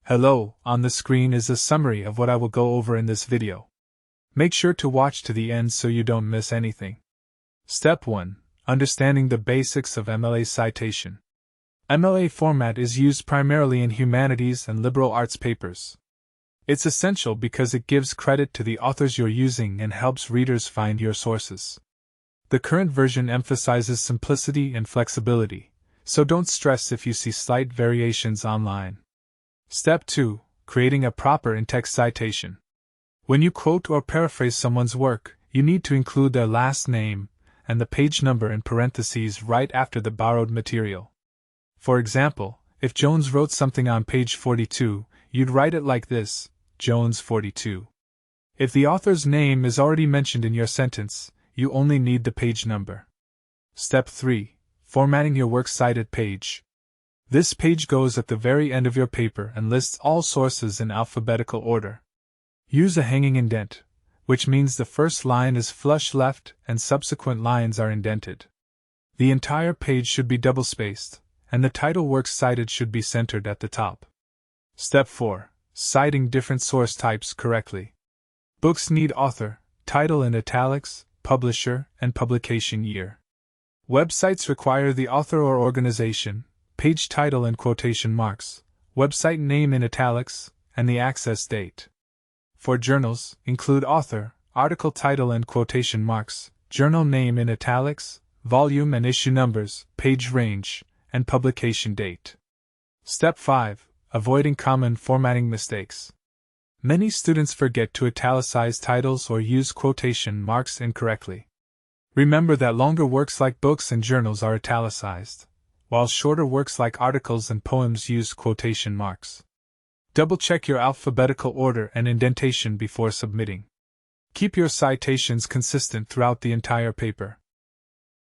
Hello, on the screen is a summary of what I will go over in this video. Make sure to watch to the end so you don't miss anything. Step 1. Understanding the basics of MLA citation. MLA format is used primarily in humanities and liberal arts papers. It's essential because it gives credit to the authors you're using and helps readers find your sources. The current version emphasizes simplicity and flexibility, so don't stress if you see slight variations online. Step 2. Creating a proper in-text citation. When you quote or paraphrase someone's work, you need to include their last name and the page number in parentheses right after the borrowed material. For example, if Jones wrote something on page 42, you'd write it like this: Jones 42. If the author's name is already mentioned in your sentence, you only need the page number. Step 3. Formatting your works cited page. This page goes at the very end of your paper and lists all sources in alphabetical order. Use a hanging indent, which means the first line is flush left and subsequent lines are indented. The entire page should be double-spaced, and the title works cited should be centered at the top. Step 4. Citing different source types correctly. Books need author, title in italics, publisher, and publication year. Websites require the author or organization, page title in quotation marks, website name in italics, and the access date. For journals, include author, article title in quotation marks, journal name in italics, volume and issue numbers, page range, and publication date. Step 5. Avoiding common formatting mistakes. Many students forget to italicize titles or use quotation marks incorrectly. Remember that longer works like books and journals are italicized, while shorter works like articles and poems use quotation marks. Double-check your alphabetical order and indentation before submitting. Keep your citations consistent throughout the entire paper.